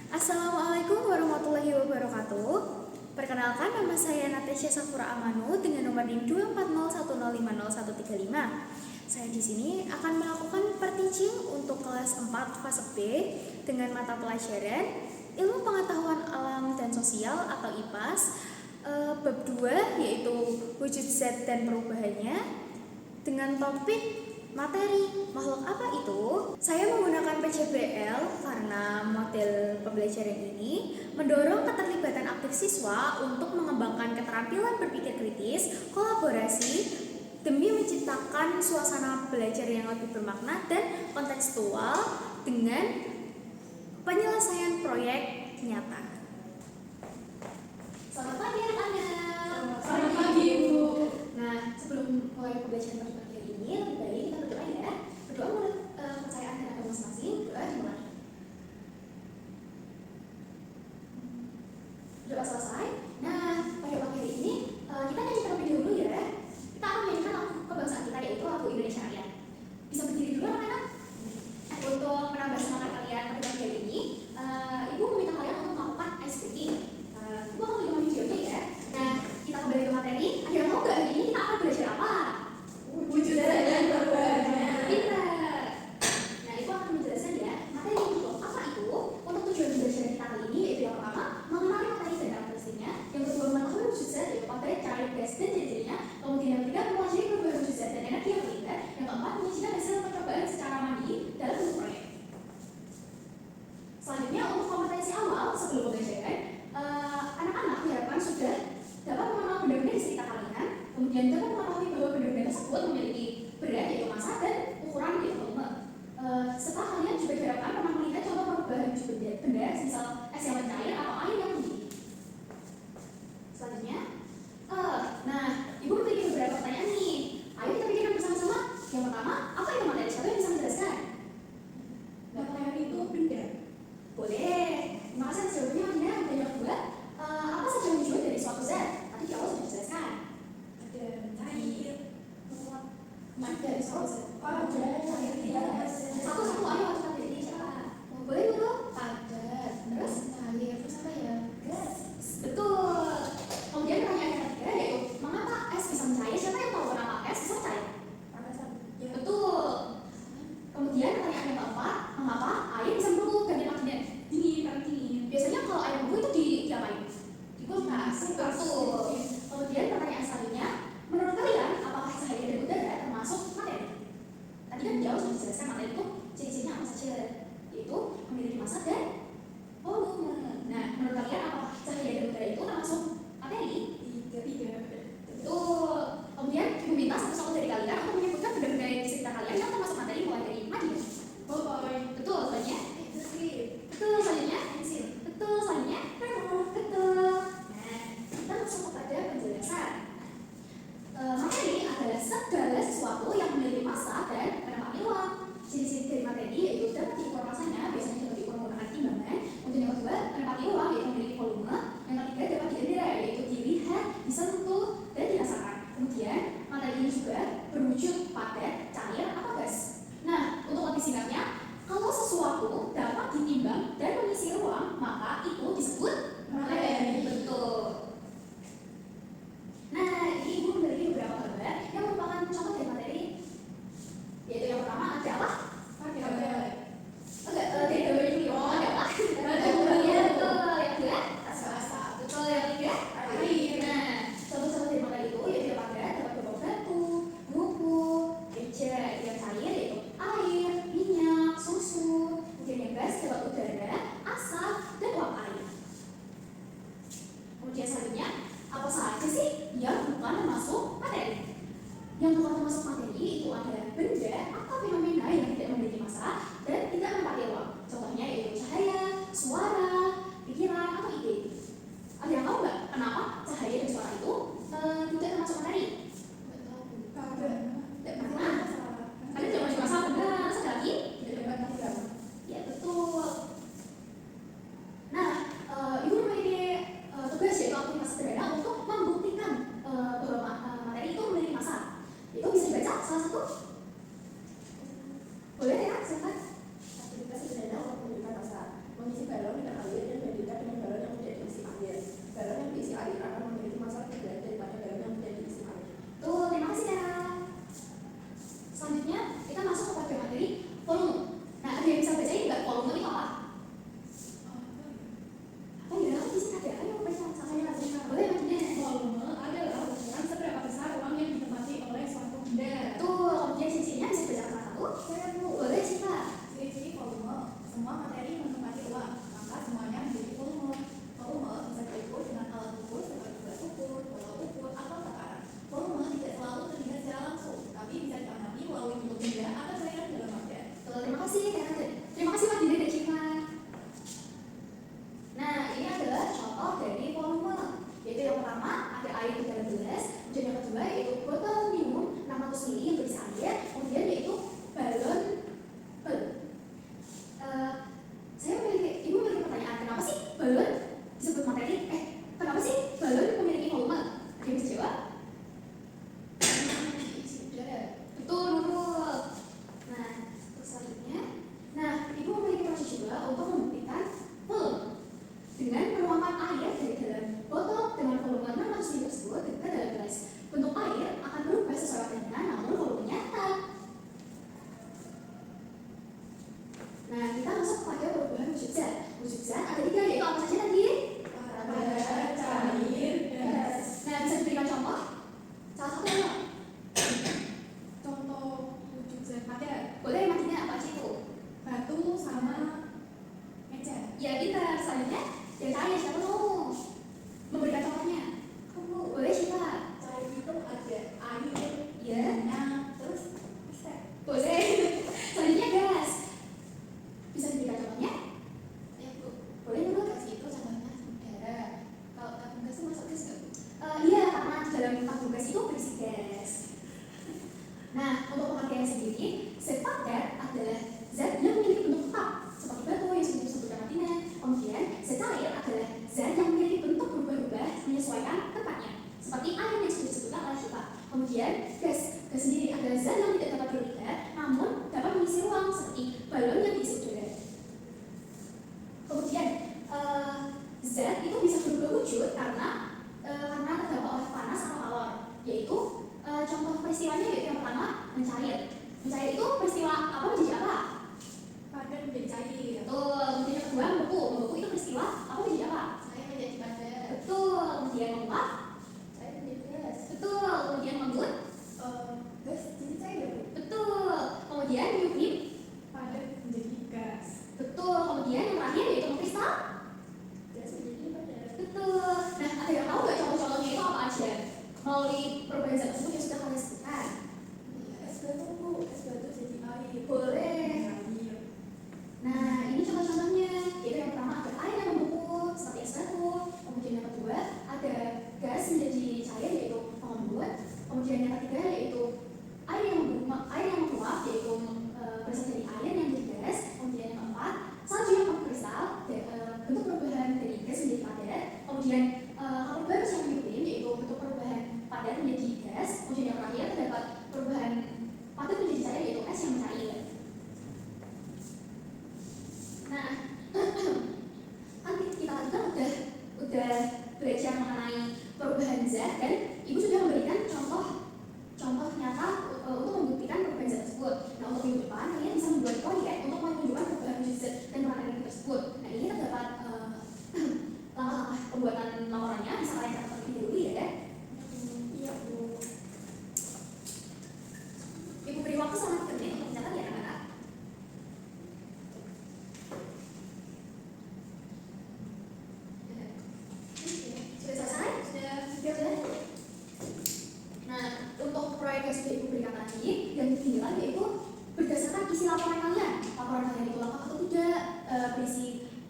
Assalamualaikum warahmatullahi wabarakatuh. Perkenalkan, nama saya Natasha Safura Amanu dengan nomor NIM 24010500135. Saya di sini akan melakukan per-teaching untuk kelas 4 fase B dengan mata pelajaran Ilmu Pengetahuan Alam dan Sosial atau IPAS, bab 2 yaitu wujud zat dan perubahannya dengan topik materi makhluk apa itu. Saya menggunakan PJBL karena model pembelajaran ini mendorong keterlibatan aktif siswa untuk mengembangkan keterampilan berpikir kritis, kolaborasi, demi menciptakan suasana belajar yang lebih bermakna dan kontekstual dengan penyelesaian proyek nyata. Selamat pagi anak-anak. Selamat pagi, Ibu. Nah, sebelum mulai pembelajaran pagi ini, lebih baik kita berdoa ya. Berdoa menurut kepercayaan dan agama masing-masing. Doa dimulai. Doa selesai. Nah, pada pagi hari ini kita nyanyi terlebih dahulu ya. Kita akan menyanyikan lagu kebangsaan kita, yaitu lagu Indonesia Raya. Bisa berdiri dulu anak-anak. Untuk menambah semangat kalian pada pagi hari ini, Ibu meminta kalian untuk melakukan ice breaking. Ibu akan menunjukkan videonya ya. Nah, kita kembali ke materi. Ada yang tahu nggak hari ini kita akan belajar apa? Wujud zat dan perubahannya. Pintar. Nah, Ibu akan menjelaskan ya materi untuk apa itu. Untuk tujuan belajar kita kali ini yaitu yang pertama, mengenali materi dan karakteristiknya. Yang kedua, mengetahui wujud zat yaitu materi, cara, gas, dan ciri-cirinya. Kemudian yang ketiga, mempelajari perubahan wujud zat dan energi yang terlibat. Yang keempat, menyajikan hasil percobaan secara mandiri dalam bentuk proyek. Selanjutnya, untuk kompetensi awal sebelum pembelajaran, anak-anak diharapkan sudah dapat mengenal benda-benda di sekitar kalian, kemudian dapat mengetahui bahwa benda-benda tersebut memiliki berat yaitu massa dan ukuran yaitu volume. Serta kalian juga diharapkan pernah melihat contoh perubahan wujud benda, misal es yang mencair atau air yang mendidih. Selanjutnya, nah, Ibu memiliki beberapa pertanyaan nih. Ayo kita pikirkan bersama-sama. Yang pertama, apa itu materi? Siapa yang bisa menjelaskan? Materi itu benda. Boleh. Terima kasih atas jawabannya, Madina. Dan yang kedua, apa saja wujud dari suatu zat? Tadi di awal sudah dijelaskan. Ada cair, Dari suatu zat. ada cair, Satu-satu ayo kita pilih siapa? Boleh dulu. padat, Terus? cair, terus apa ya? Gas. Betul. Kemudian pertanyaan yang ketiga yaitu mengapa es bisa mencair? Siapa yang tahu kenapa es bisa mencair? Panasan. Ya. Betul. Kemudian pertanyaan yang keempat, mengapa air bisa membeku dan makin dingin karena dingin? Biasanya kalau air membeku itu diapain? Di kulkas. Betul. Kemudian pertanyaan selanjutnya, menurut kalian apakah cahaya dan udara termasuk materi? Tadi kan jauh sudah dijelaskan materi itu ciri-cirinya apa saja, yaitu memiliki massa dan volume. Nah, menurut kalian apakah cahaya dan udara itu termasuk materi? Tiga. Betul. Kemudian Ibu minta satu-satu dari kalian untuk menyebutkan benda-benda di sekitar kalian yang termasuk materi mulai dari Madinah. Betul, selanjutnya. Betul, selanjutnya. Betul, selanjutnya. Betul. Nah, kita masuk kepada penjelasan. Materi adalah segala sesuatu yang memiliki massa dan penempatan ruang. Ciri-ciri dari materi yaitu dapat diukur massanya biasanya dapat diukur menggunakan wujud zat ada 3, yaitu apa saja tadi? Padat, cair, gas. Nah, bisa diberikan contoh? Salah satu apa? Contoh wujud zat padat. Boleh matinya apa aja itu? Batu sama meja. Ya, pintar. Selanjutnya, yang cair siapa mau memberikan contohnya? Kamu Boleh siapa? cair itu ada air, Ya, minyak, terus listrik. boleh. Selanjutnya gas. Bisa diberikan contohnya? Ya Bu, Boleh dulu. gas itu contohnya udara. Kalau tabung gas itu masuk gas nggak Bu? Iya, karena di dalam tabung gas itu berisi gas. Nah, untuk pengertian sendiri, zat padat adalah zat yang memiliki bentuk tetap seperti batu yang sudah disebutkan Martina. Kemudian, zat cair adalah zat yang memiliki bentuk berubah-ubah menyesuaikan tempatnya, seperti air yang sudah disebutkan oleh Syifa. Kemudian, gas sendiri adalah zat yang tidak dapat berubah, namun dapat mengisi ruang seperti balon yang diisi udara. Kemudian, zat itu bisa berubah wujud karena terdampak oleh panas atau kalor, yaitu contoh peristiwanya yaitu yang pertama mencair. Mencair itu peristiwa apa menjadi apa? Padat menjadi cair. Betul. Kemudian yang kedua membeku. Membeku itu peristiwa apa menjadi apa? Saya menjadi padat. Betul. Kemudian menguap. Saya menjadi gas. Betul. Kemudian mengembun. Gas jadi cair Bu. Betul. Kemudian menghidup. Padat menjadi gas. Betul. Kemudian yang terakhir yaitu mengkristal. Gas menjadi padat. Betul. Nah, ada yang tahu nggak contoh-contohnya itu apa aja? Melalui perubahan zat tersebut yang sudah kalian sebutkan. Iya, es batu Bu, es batu jadi air. Boleh. Air. Nah, ini contoh-contohnya. Yaitu yang pertama ada air yang membeku seperti es batu. Kemudian yang kedua ada gas menjadi cair yaitu pengembun. Kemudian yang ketiga yaitu air yang menguap yaitu berasal dari air yang menjadi gas. Kemudian yang keempat salju yang mengkristal, bentuk perubahan dari gas menjadi padat. Kemudian hal baru yang menghidup yaitu bentuk perubahan padat menjadi gas. Kemudian yang terakhir terdapat perubahan padat menjadi cair yaitu es yang mencair. Nah, kan kita tadi kan udah belajar mengenai perubahan zat dan ibu sudah memberikan contoh nyata untuk membuktikan perubahan zat tersebut. Nah, untuk minggu depan kalian bisa membuat proyek untuk menunjukkan perubahan wujud zat dan perangan tersebut. Nah, ini terdapat langkah-langkah pembuatan laporannya. Bisa kalian catat terlebih dahulu ya. Iya Bu. Ibu beri waktu selama 3 menit untuk mencatat ya anak-anak. Sudah selesai? Sudah. Nah, untuk proyek yang sudah ibu berikan tadi yang ditinggal yaitu berdasarkan isi laporan kalian. Laporan kalian itu lengkap atau tidak, berisi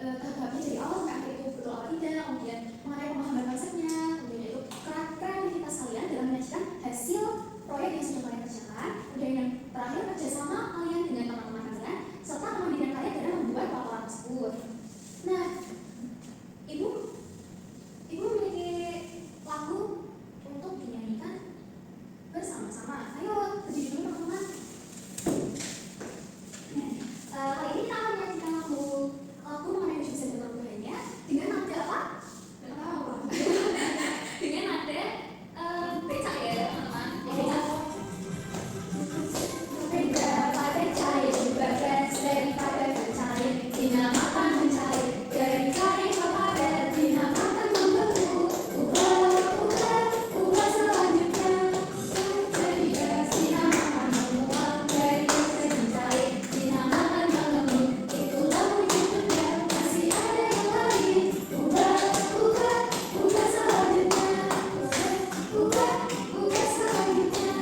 tahap-tahapnya dari awal sampai akhir itu betul apa tidak, kemudian mengenai pemahaman konsepnya, kemudian itu kreativitas kalian dalam menyajikan hasil proyek yang sudah kalian kerjakan, kemudian yang terakhir kerjasama kalian dengan teman-teman kalian serta kemandirian kalian dalam membuat laporan tersebut. Nah, ibu memiliki lagu untuk dinyanyikan bersama-sama. Ayo, berdiri dulu teman-teman. Nah, kali ini kita akan menyanyikan lagu mengenai wujud zat dan perubahannya dengan nada apa? Dengan nada becak ya teman-teman. Becak pada cair juga gas daripada bercair dinamakan mencair dari cair ke padat dinamakan membeku. Ubah selanjutnya jadi gas dinamakan menguap dari gas jadi cair dinamakan mengembun. Itulah wujudnya masih ada yang lain. Ubah selanjutnya. Ubah selanjutnya.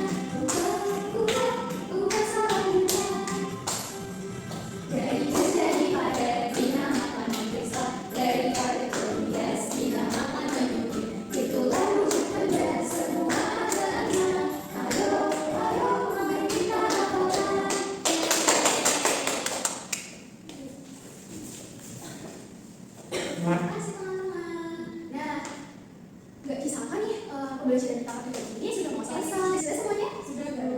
Ubah selanjutnya. Dari gas jadi padat dinamakan mengkristal, dari padat jadi gas dinamakan menyusut. Itulah wujud benda semua adanya. Ayo, mari kita lakukan. Terima kasih teman-teman. Nah, nggak disangka nih pembelajaran kita pada hari ini sudah mau selesai. Sudah semuanya? Sudah Bu.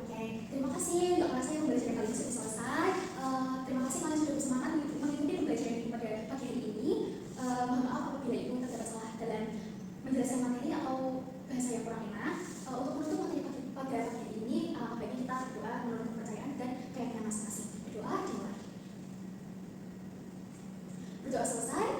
Oke, terima kasih. Nggak kerasa yang pembelajaran kali ini sudah selesai. Terima kasih kalian sudah bersemangat mengikuti pembelajaran pada pagi hari ini. Mohon maaf apabila ibu terdapat salah dalam menjelaskan materi atau bahasa yang kurang enak. Untuk menutup materi pada pagi hari ini, baiknya kita berdoa menurut kepercayaan dan keyakinan masing-masing. Berdoa dimulai. Udah selesai?